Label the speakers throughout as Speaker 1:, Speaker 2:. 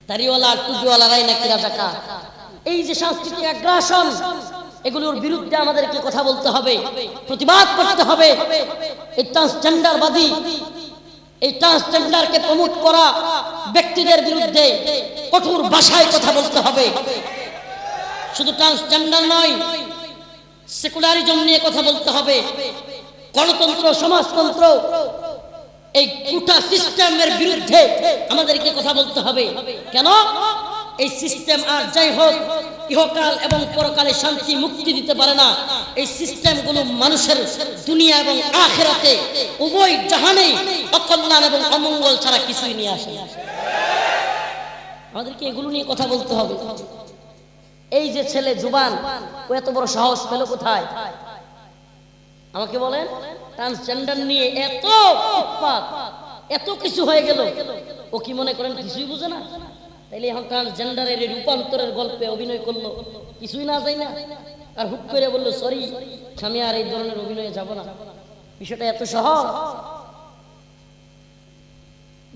Speaker 1: দাড়িওয়ালা টুপিওয়ালারাই নাকি রাজাকার। এই যে সাংস্কৃতিক আগ্রাসন, এগুলোর বিরুদ্ধে আমাদেরকে কথা বলতে হবে, প্রতিবাদ করতে হবে। এই ট্রান্সজেন্ডারবাদী, এই ট্রান্সজেন্ডারকে প্রমোট করা ব্যক্তিদের বিরুদ্ধে কঠোর ভাষায় কথা বলতে হবে। শুধু ট্রান্সজেন্ডার নয়, সেকুলারিজম নিয়ে কথা বলতে হবে, গণতন্ত্র, সমাজতন্ত্র, এই গোটা সিস্টেমের বিরুদ্ধে আমাদেরকে কথা বলতে হবে। কেন? এই সিস্টেম আর যাই হোক ইহকাল এবং পরকালে শান্তি মুক্তি দিতে পারে না। এই সিস্টেমগুলো মানুষের দুনিয়া এবং আখিরাতে উভয় জাহানে অকল্যাণ এবং অমঙ্গল ছাড়া কিছুই নিয়ে আসে না। আমাদেরকে এগুলো নিয়ে কথা বলতে হবে। এই যে ছেলে জুবান, ও এত বড় সাহস পেল কোথায়? আমাকে বলেন, ট্রান্সজেন্ডার নিয়ে এত উৎপাত, এত কিছু হয়ে গেল, ও কি মনে করেন কিছুই বুঝে না? তাইলে এখন ট্রান্সজেন্ডারের রূপান্তরের গল্পে অভিনয় করলো, কিছুই না যায় না, আর হুট করে বললো সরি আমি আর এই ধরনের অভিনয়ে যাব না। বিষয়টা এত সহজ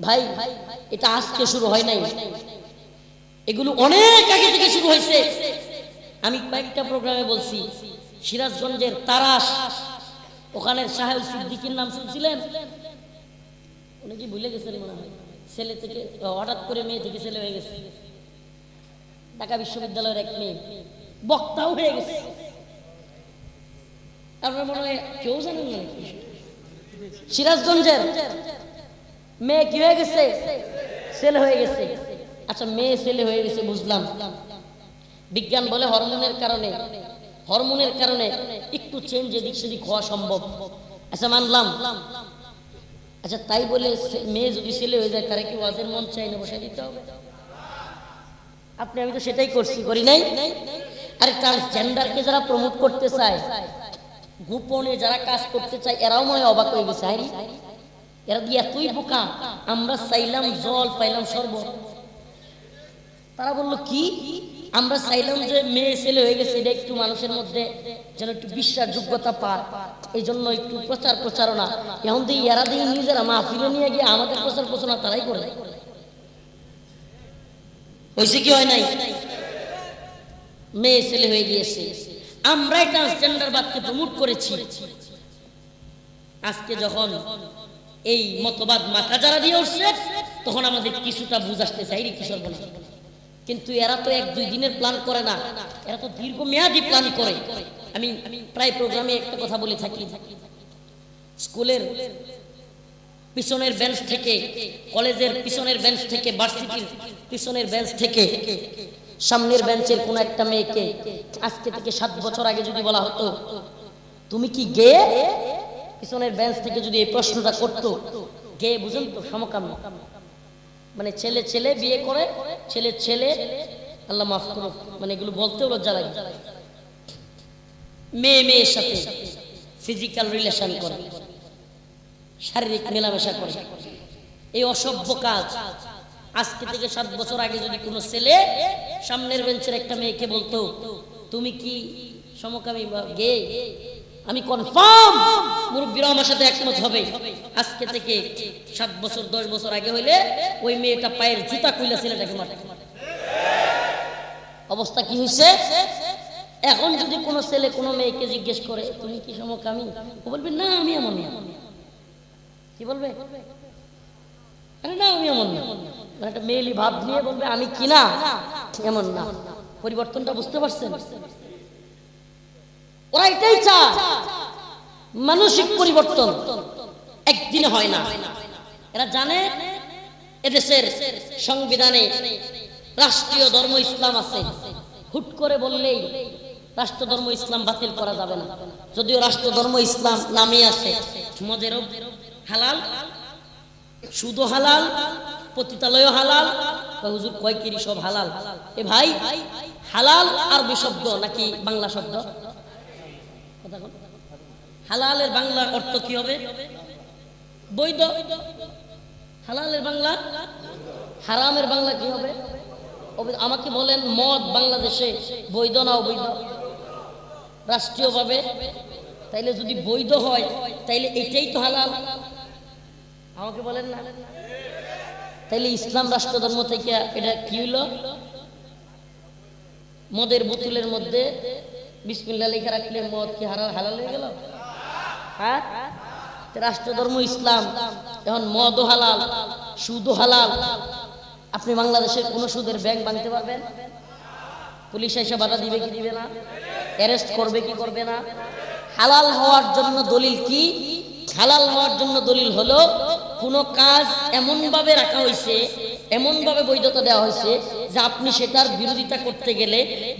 Speaker 1: ভাই। এটা আজকে শুরু হয় নাই, এগুলো অনেক আগে থেকে শুরু হয়েছে। আমি কয়েকটা প্রোগ্রামে বলছি, সিরাজগঞ্জের তারাস, ওখানের সাহেব সিদ্দিকীর নাম শুনছিলেন? উনি কি ভুলে গেছেন মনে হয়? ছেলে থেকে হঠাৎ করে মেয়ে থেকে ছেলে হয়ে গেছে। ঢাকা বিশ্ববিদ্যালয়ের এক মেয়ে বক্তাও হয়ে গেছে। আপনার মনে হয় কেউ জানেন না? সিরাজগঞ্জের মেয়ে কি হয়ে গেছে? ছেলে হয়ে গেছে। আচ্ছা, মেয়ে ছেলে হয়ে গেছে বুঝলাম, বিজ্ঞান বলে হরমোনের কারণে একটু চেঞ্জ এদিক সেদিক হওয়া সম্ভব। আচ্ছা মানলাম। আচ্ছা তাই বলে মেয়ে যদি ছেলে হয়ে যায় তারা কি ওয়াজের মন চাই না বসাই দিতে হবে? আপনি আমি তো সেটাই করি নাই? আরে ট্রান্সজেন্ডারকে যারা প্রমোট করতে চায়, গোপনে যারা কাজ করতে চায়, এরাও মনে অবাক হয়ে গেছে। এরা দিয়ে এতই বোকা, আমরা চাইলাম জল পাইলাম শরবত। তারা বললো কি, আমরা চাইলাম যে মেয়ে ছেলে হয়ে গেছে, এটা একটু মানুষের মধ্যে যেন একটু বিশ্বাসযোগ্যতা পায়, এই জন্য একটু প্রচারণা। এখন দিয়ে এরা দিয়ে নিজেরা মাহফিলে নিয়ে গিয়ে আমাদের প্রচার প্রচারণা তারাই করে। হয়েছে কি হয় নাই? মেয়ে ছেলে হয়ে গিয়েছে, আমরাই ট্রান্সজেন্ডারবাদকে প্রমোট করেছি। আজকে যখন এই মতবাদ মাথা যারা দিয়ে উঠছে, তখন আমাদের কিছুটা বুঝ আসতে চাই কিশোর বলে। কিন্তু এরা তো 1-2 দিনের প্ল্যান করে না, এরা তো দীর্ঘমেয়াদী প্ল্যান করে। আমি প্রায় প্রোগ্রামে একটা কথা বলে থাকি, স্কুলের পিছনের বেঞ্চ থেকে, কলেজের পিছনের বেঞ্চ থেকে, ভার্সিটির পিছনের বেঞ্চ থেকে সামনের বেঞ্চের কোন একটা মেয়েকে আজকে থেকে 7 বছর আগে যদি বলা হতো তুমি কি গে, পিছনের বেঞ্চ থেকে যদি এই প্রশ্নটা করতো, গে বুঝেন তো সমকাম, মানে ছেলে ছেলে বিয়ে করে, ছেলে ছেলে, আল্লাহ মাফ করো, মানে এগুলো বলতেও লজ্জা লাগে, মেয়ে মেয়ের সাথে ফিজিক্যাল রিলেশন করে, শারীরিক মেলামেশা করে, এই অসভ্য কাজ। আজকে থেকে 7 বছর আগে যদি কোনো ছেলে সামনের বেঞ্চের একটা মেয়েকে বলতো তুমি কি সমকামী বা গে, আমি কনফার্ম মুরব্বীরা আমার সাথে একমত হবে। আজকে থেকে 7 বছর 10 বছর আগে হইলে ওই মেয়েটা পায়ের জুতা খুলে ছেলেটাকে মারে। অবস্থা কি হয়েছে? এখন যদি কোনো ছেলে কোনো মেয়েকে জিজ্ঞেস করে তুমি কি সমকামী, ও বলবে না আমি এমন না। কি বলবে? আরে না আমি এমন না, মানে একটা মেয়েলি ভাব নিয়ে বলবে আমি কি না এমন না। পরিবর্তনটা বুঝতে পারছেন? ওরা এটাই চায়, মানসিক পরিবর্তন একদিনে হয় না। এরা জানে এদেশের সংবিধানে রাষ্ট্রীয় ধর্ম ইসলাম আছে, হুট করে বললেই রাষ্ট্র ধর্ম ইসলাম বাতিল করা যাবে না। যদিও রাষ্ট্র ধর্ম ইসলাম নামে আছে, মদেরও হালাল, সুদও হালাল, পতিতালয় হালাল, হুজুর কয় কি সব হালাল। এ ভাই, হালাল আরবি শব্দ নাকি বাংলা শব্দ? হালালের বাংলা অর্থ কি হবে? বৈধ। হালালের বাংলা, হারামের বাংলা কি হবে? আমাকে বলেন মদ বাংলাদেশে বৈধ না অবৈধ রাষ্ট্রীয়ভাবে? তাইলে যদি বৈধ হয় তাইলে এটাই তো হালাল। আমাকে বলেন না, তাইলে ইসলাম রাষ্ট্র ধর্ম থেকে এটা কি হইলো? মদের বোতলের মধ্যে বিসমিল্লাহ লেখা রাখলে মদ কি হালাল হয়ে গেল? হ্যাঁ, রাষ্ট্র ধর্ম ইসলাম, এখন মদও হালাল, সুদও হালাল। আপনি বাংলাদেশের কোন সুদের ব্যাংক ভাঙতে পারবেন? পুলিশ এসে বাধা দিবে কি দিবে না? অ্যারেস্ট করবে কি করবে না? হালাল হওয়ার জন্য দলিল কি? হালাল হওয়ার জন্য দলিল হলো কোন কাজ এমন ভাবে রাখা হয়েছে, এমন ভাবে বৈধতা দেওয়া হয়েছে যে আপনি সেটার বিরোধিতা করতে গেলে,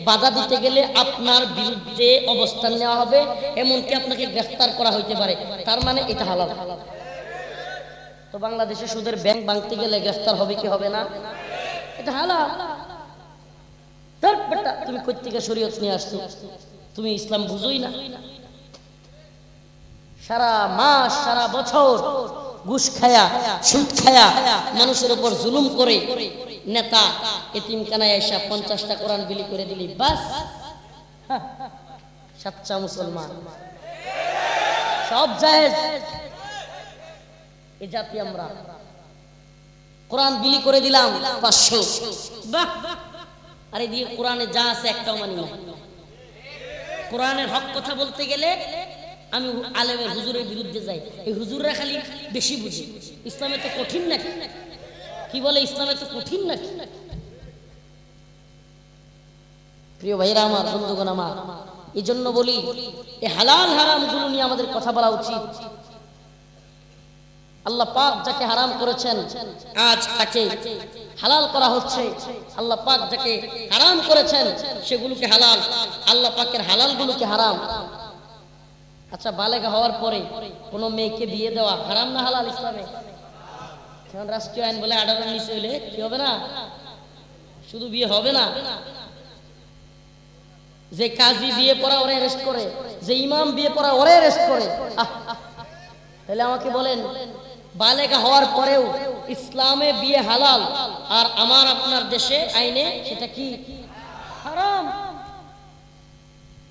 Speaker 1: বাধা দিতে গেলে আপনার বিরুদ্ধে অবস্থান নেওয়া হবে, এমনকি আপনাকে গ্রেফতার করা হইতে পারে। তার মানে এটা হালাল। তো বাংলাদেশে সুদের ব্যাংক ভাঙতে গেলে গ্রেফতার হবে কি হবে না? এটা হালাল। তুমি কই থেকে শরীয়ত নিয়ে আসছো? তুমি ইসলাম বুঝোই না। সারা মাস সারা বছর ঘুষ খায়া, সুদ খায়া, মানুষের উপর জুলুম করে নেতা এতিমখানায় এসে 50টা কোরআন বিলি করে দিলি, বাস সাচ্চা মুসলমান। সব জায়েজ। এই জাতি আমরা। কোরআন বিলি করে দিলাম 500, বাহ। আরে দিয়ে কোরআনে যা আছে একটাও মানি না। কোরআনের হক কথা বলতে গেলে আমি আলেমের হুজুরের বিরুদ্ধে যাই। এই হুজুররা খালি বেশি বুঝে। ইসলামে তো কঠিন নাকি? কি বলে ইসলামে তো কঠিন নাকি? প্রিয় ভাইরা আমার, বন্ধুগণ আমার, এই জন্য বলি এই হালাল হারাম গুলো নিয়ে আমাদের কথা বলা উচিত। আল্লাহ পাক যাকে হারাম করেছেন আজ তাকে হালাল করা হচ্ছে। আল্লাহ পাক যাকে হারাম করেছেন সেগুলোকে হালাল, আল্লাহ পাকের হালাল গুলোকে হারাম। আচ্ছা, বালেগা হওয়ার পরে কোনো মেয়েকে বিয়ে দেওয়া হারাম না হালাল ইসলামে? এখন রাষ্ট্রীয় আইন বলে 18 নিচে হইলে কি হবে না? শুধু বিয়ে হবে না, যে কাজী বিয়ে পড়া ওরে অ্যারেস্ট করে, যে ইমাম বিয়ে পড়া ওরে অ্যারেস্ট করে। তাহলে আমাকে বলেন, বালেগা হওয়ার পরেও ইসলামে বিয়ে হালাল, আর আমার আপনার দেশে আইনে সেটা কি হারাম?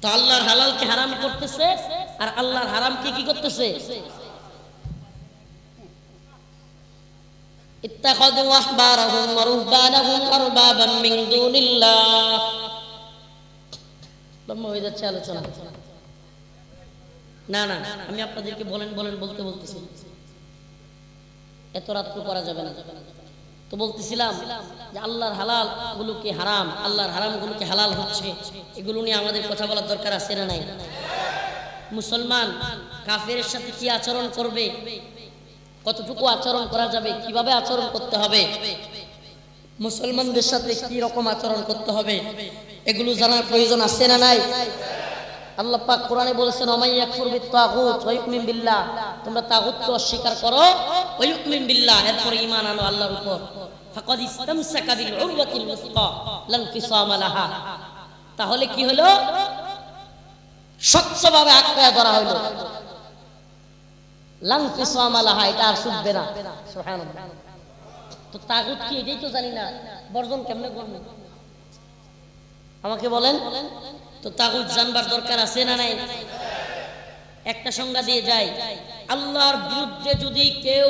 Speaker 1: তো আল্লাহর হালালকে হারাম করতেছে, আর আল্লাহর হারামকে কি করতেছে? ইত্তাখাযু আহবারাহুম ওয়া রুহবানাহুম আরবাবাম মিন দুনিল্লাহ। লম্বা হয়ে যাচ্ছে আলোচনা। না না, আমি আপনাদেরকে বলতে বলতেছি, এত রাত করা যাবে না। তো বলতেছিলাম যে আল্লাহর হালাল গুলোকে হারাম, আল্লাহর হারাম গুলোকে হালাল হচ্ছে, এগুলো নিয়ে আমাদের কথা বলার দরকার আছে না নাই? মুসলমান কাফেরের সাথে কি আচরণ করবে, কতটুকু আচরণ করা যাবে, কিভাবে আচরণ করতে হবে, মুসলমানদের সাথে কি রকম আচরণ করতে হবে, এগুলো জানার প্রয়োজন আছে না নাই? আল্লাহ পাক কোরআনে বলেছেন, ওমাই ইয়াকফুর বিত-তাগুত ওয়া ইউমিন বিল্লাহ, তোমরা তাগুতকে অস্বীকার করো, ওয়া ইউমিন বিল্লাহ, এরপর ঈমান আনো আল্লাহর উপর, ফাকাদ ইসতামসাকা বিল উরওয়াতিল উসকা লা ইনফিসামা লাহা। তাহলে কি হলো? শক্তভাবে আঁকড়ে ধরা হলো, লা ইনফিসামা লাহা, এটা আর ছুটবে না। সুবহানাল্লাহ। তো তাগুত কি এটাই তো জানি না, বর্জন কেমনে করব? আমাকে বলেন তো, তাগুত জানবার দরকার আছে না নাই? একটা সংজ্ঞা দিয়ে যায়, আল্লাহর বিরুদ্ধে যদি কেউ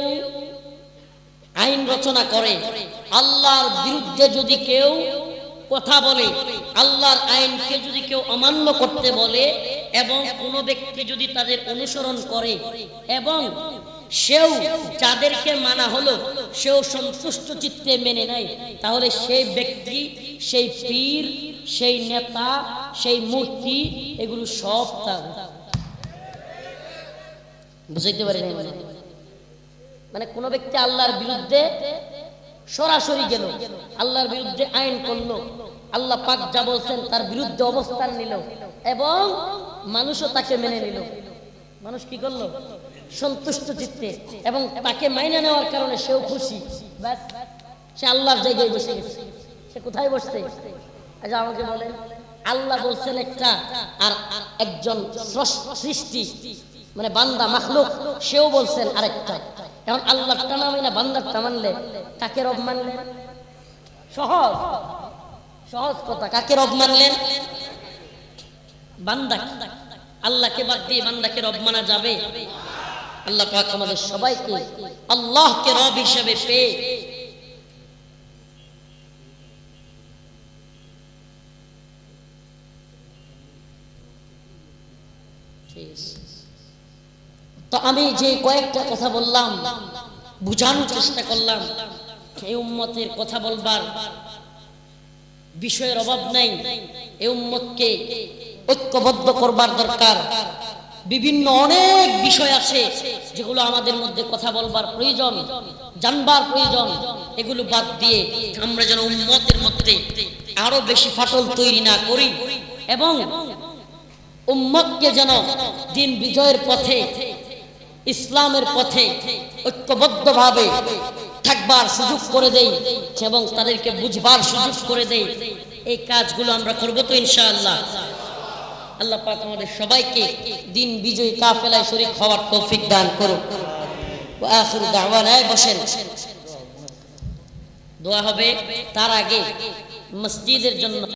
Speaker 1: আইন রচনা করে, আল্লাহর বিরুদ্ধে যদি কেউ কথা বলে, আল্লাহর আইনকে যদি কেউ অমান্য করতে বলে, এবং কোনো ব্যক্তি যদি তাদের অনুসরণ করে এবং সেও যাদেরকে মানা হলো সেও সন্তুষ্ট চিত্তে মেনে নেয়, তাহলে সেই ব্যক্তি, সেই পীর, সেই নেতা, সেই মূর্তি, এগুলো সব তাগুত। বুঝাইতে পারি না? মানে কোন ব্যক্তি আল্লাহর বিরুদ্ধে সরাসরি গেল, আল্লাহর বিরুদ্ধে আইন করলো, আল্লাহ পাক যা বলছেন তার বিরুদ্ধে অবস্থান নিল, এবং মানুষও তাকে মেনে নিল। মানুষ কি করলো? সন্তুষ্ট চিত্তে, এবং তাকে মাইনে নেওয়ার কারণে সেও খুশি, ব্যাস সে আল্লাহর জায়গায় বসে গেছে। সে কোথায় বসছে? আচ্ছা আমাকে বলেন, আল্লাহ বলছেন একটা, আর একজন সৃষ্টি মানে বান্দা মাখলুক সেও বলছেন আরেকটা। এখন আল্লাহরটা না মাইনা বান্দারটা মানলে কাকে রব মানলেন? সহজ সহজ কথা, কাকে রব মানলেন? বান্দা। আল্লাহকে বাদ দিয়ে বান্দাকে রব মানা যাবে? আল্লাহ পাক আমাদের সবাইকে আল্লাহকে রব হিসেবে পেয়ে তো আমি যে কয়েকটা কথা বললাম, বুঝানোর চেষ্টা করলাম, এই উম্মতের কথা বলবার বিষয়ের অভাব নাই। এই উম্মতকে ঐক্যবদ্ধ করবার দরকার। বিভিন্ন অনেক বিষয় আছে যেগুলো আমাদের মধ্যে কথা বলবার প্রয়োজন, জানবার প্রয়োজন। এগুলো বাদ দিয়ে আমরা যেন উম্মতের মধ্যে আরো বেশি ফাটল তৈরি না করি এবং উম্মতকে যেন দিন বিজয়ের পথে, ইসলামের পথে ঐক্যবদ্ধভাবে থাকবার সুযোগ করে দেই এবং তাদেরকে বুঝবার সুযোগ করে দেই। এই কাজগুলো আমরা করব তো ইনশাআল্লাহ। আল্লাহ পাক আমাদের সবাইকে দিন বিজয়ী কাফেলায় শরীক হওয়ার তৌফিক দান করুন। ওয়া আখিরু দাওয়ানা, বসেন, দোয়া হবে। তার আগে মসজিদের জন্য